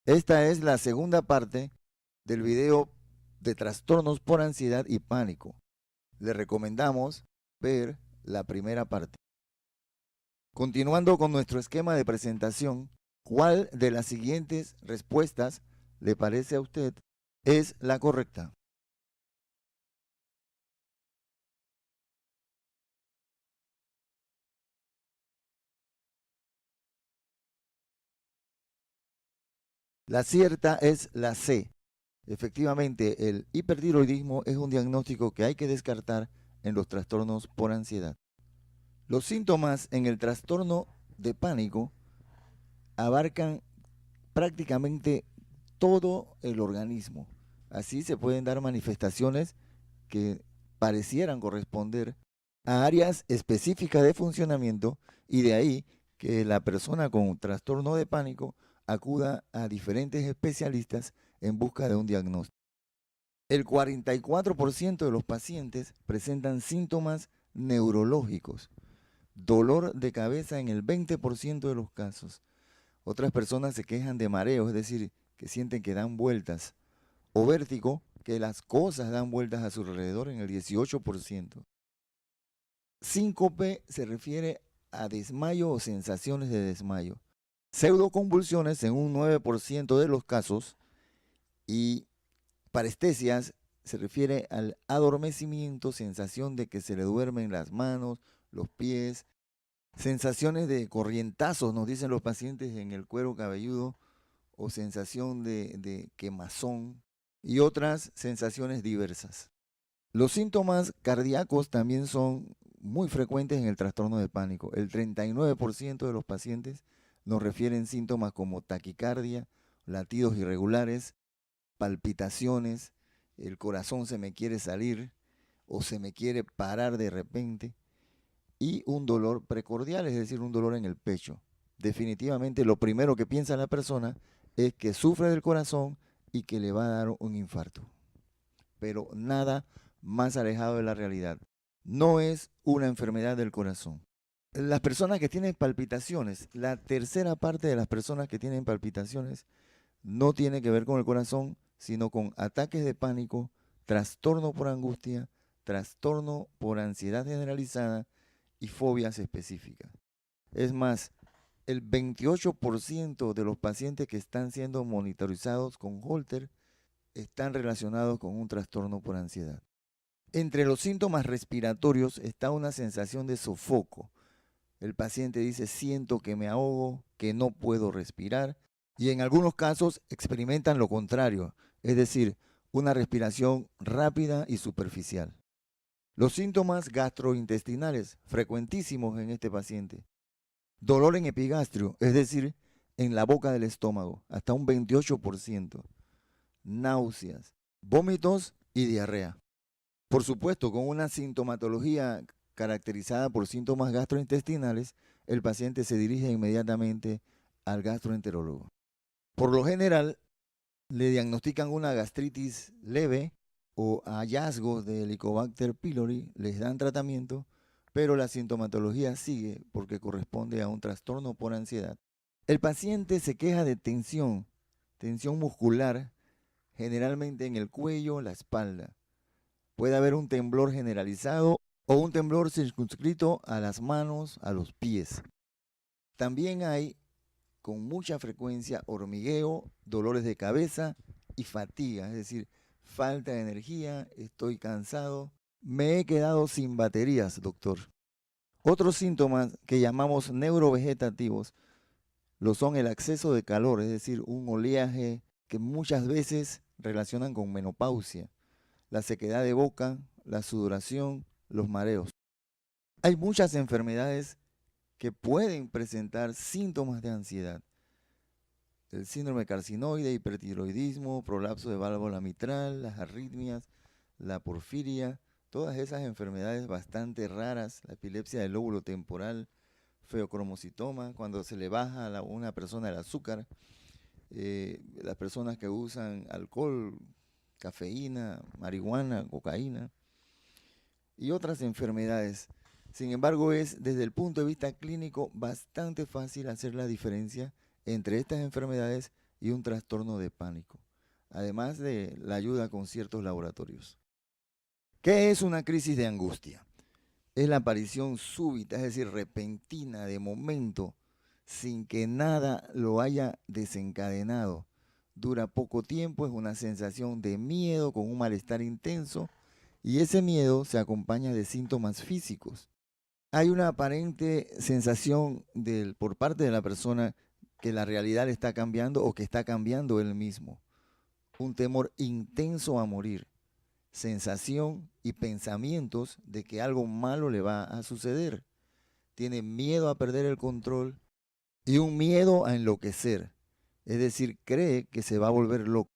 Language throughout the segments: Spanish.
Esta es la segunda parte del video de trastornos por ansiedad y pánico. Le recomendamos ver la primera parte. Continuando con nuestro esquema de presentación, ¿cuál de las siguientes respuestas le parece a usted es la correcta? La cierta es la C. Efectivamente, el hipertiroidismo es un diagnóstico que hay que descartar en los trastornos por ansiedad. Los síntomas en el trastorno de pánico abarcan prácticamente todo el organismo. Así se pueden dar manifestaciones que parecieran corresponder a áreas específicas de funcionamiento, y de ahí que la persona con trastorno de pánico acuda a diferentes especialistas en busca de un diagnóstico. El 44% de los pacientes presentan síntomas neurológicos, dolor de cabeza en el 20% de los casos. Otras personas se quejan de mareo, es decir, que sienten que dan vueltas, o vértigo, que las cosas dan vueltas a su alrededor en el 18%. Síncope se refiere a desmayo o sensaciones de desmayo. Pseudoconvulsiones en un 9% de los casos, y parestesias se refiere al adormecimiento, sensación de que se le duermen las manos, los pies, sensaciones de corrientazos, nos dicen los pacientes, en el cuero cabelludo, o sensación de quemazón, y otras sensaciones diversas. Los síntomas cardíacos también son muy frecuentes en el trastorno de pánico. El 39% de los pacientes nos refieren síntomas como taquicardia, latidos irregulares, palpitaciones, el corazón se me quiere salir o se me quiere parar de repente, y un dolor precordial, es decir, un dolor en el pecho. Definitivamente lo primero que piensa la persona es que sufre del corazón y que le va a dar un infarto. Pero nada más alejado de la realidad. No es una enfermedad del corazón. Las personas que tienen palpitaciones, la tercera parte de las personas que tienen palpitaciones no tiene que ver con el corazón, sino con ataques de pánico, trastorno por angustia, trastorno por ansiedad generalizada y fobias específicas. Es más, el 28% de los pacientes que están siendo monitorizados con Holter están relacionados con un trastorno por ansiedad. Entre los síntomas respiratorios está una sensación de sofoco. El paciente dice: siento que me ahogo, que no puedo respirar, y en algunos casos experimentan lo contrario, es decir, una respiración rápida y superficial. Los síntomas gastrointestinales, frecuentísimos en este paciente. Dolor en epigastrio, es decir, en la boca del estómago, hasta un 28%. Náuseas, vómitos y diarrea. Por supuesto, con una sintomatología caracterizada por síntomas gastrointestinales, el paciente se dirige inmediatamente al gastroenterólogo. Por lo general, le diagnostican una gastritis leve o hallazgos de Helicobacter pylori, les dan tratamiento, pero la sintomatología sigue porque corresponde a un trastorno por ansiedad. El paciente se queja de tensión muscular, generalmente en el cuello, la espalda. Puede haber un temblor generalizado o un temblor circunscrito a las manos, a los pies. También hay con mucha frecuencia hormigueo, dolores de cabeza y fatiga, es decir, falta de energía, estoy cansado, me he quedado sin baterías, doctor. Otros síntomas que llamamos neurovegetativos lo son el exceso de calor, es decir, un oleaje que muchas veces relacionan con menopausia, la sequedad de boca, la sudoración, los mareos. Hay muchas enfermedades que pueden presentar síntomas de ansiedad. El síndrome carcinoide, hipertiroidismo, prolapso de válvula mitral, las arritmias, la porfiria, todas esas enfermedades bastante raras, la epilepsia del lóbulo temporal, feocromocitoma, cuando se le baja a una persona el azúcar, las personas que usan alcohol, cafeína, marihuana, cocaína y otras enfermedades. Sin embargo, es desde el punto de vista clínico bastante fácil hacer la diferencia entre estas enfermedades y un trastorno de pánico, además de la ayuda con ciertos laboratorios. ¿Qué es una crisis de angustia? Es la aparición súbita, es decir, repentina, de momento, sin que nada lo haya desencadenado. Dura poco tiempo, es una sensación de miedo con un malestar intenso y ese miedo se acompaña de síntomas físicos. Hay una aparente sensación por parte de la persona que la realidad le está cambiando o que está cambiando él mismo. Un temor intenso a morir, sensación y pensamientos de que algo malo le va a suceder. Tiene miedo a perder el control y un miedo a enloquecer. Es decir, cree que se va a volver loco.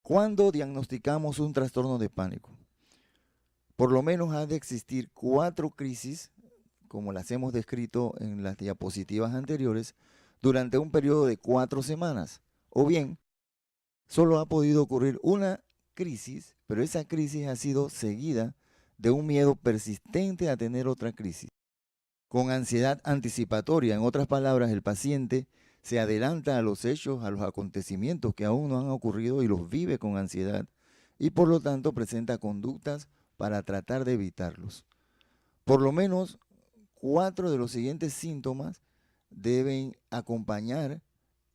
¿Cuándo diagnosticamos un trastorno de pánico? Por lo menos ha de existir 4 crisis, como las hemos descrito en las diapositivas anteriores, durante un periodo de 4 semanas. O bien, solo ha podido ocurrir una crisis, pero esa crisis ha sido seguida de un miedo persistente a tener otra crisis. Con ansiedad anticipatoria, en otras palabras, el paciente se adelanta a los hechos, a los acontecimientos que aún no han ocurrido y los vive con ansiedad y por lo tanto presenta conductas para tratar de evitarlos. Por lo menos 4 de los siguientes síntomas deben acompañar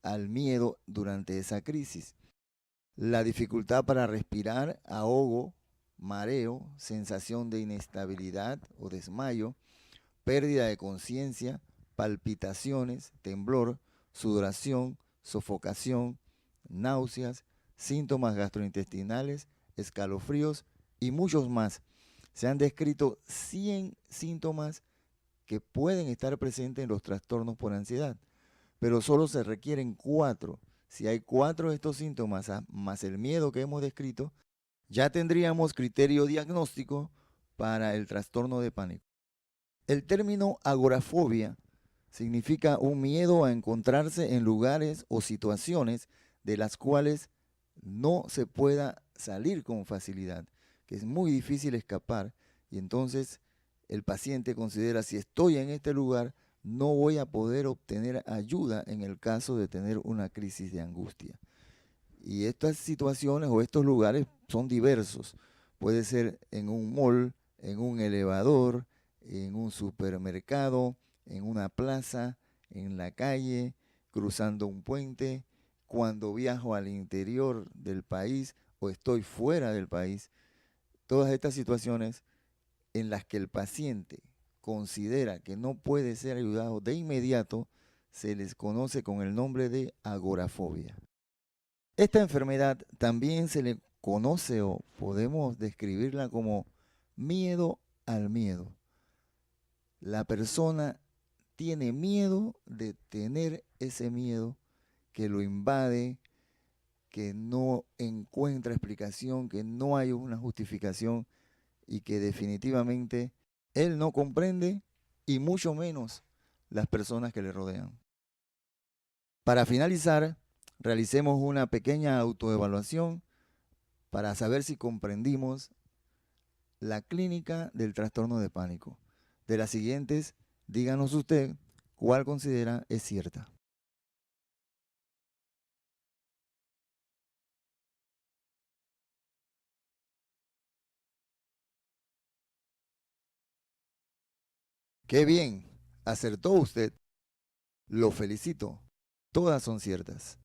al miedo durante esa crisis. La dificultad para respirar, ahogo, mareo, sensación de inestabilidad o desmayo, pérdida de conciencia, palpitaciones, temblor, sudoración, sofocación, náuseas, síntomas gastrointestinales, escalofríos y muchos más. Se han descrito 100 síntomas que pueden estar presentes en los trastornos por ansiedad, pero solo se requieren 4. Si hay 4 de estos síntomas más el miedo que hemos descrito, ya tendríamos criterio diagnóstico para el trastorno de pánico. El término agorafobia significa un miedo a encontrarse en lugares o situaciones de las cuales no se pueda salir con facilidad, que es muy difícil escapar y entonces el paciente considera si estoy en este lugar no voy a poder obtener ayuda en el caso de tener una crisis de angustia. Y estas situaciones o estos lugares son diversos. Puede ser en un mall, en un elevador, en un supermercado, en una plaza, en la calle, cruzando un puente, cuando viajo al interior del país o estoy fuera del país. Todas estas situaciones en las que el paciente considera que no puede ser ayudado de inmediato, se les conoce con el nombre de agorafobia. Esta enfermedad también se le conoce o podemos describirla como miedo al miedo. La persona tiene miedo de tener ese miedo que lo invade, que no encuentra explicación, que no hay una justificación y que definitivamente él no comprende y mucho menos las personas que le rodean. Para finalizar, realicemos una pequeña autoevaluación para saber si comprendimos la clínica del trastorno de pánico. De las siguientes, díganos usted cuál considera es cierta. ¡Qué bien! Acertó usted. Lo felicito. Todas son ciertas.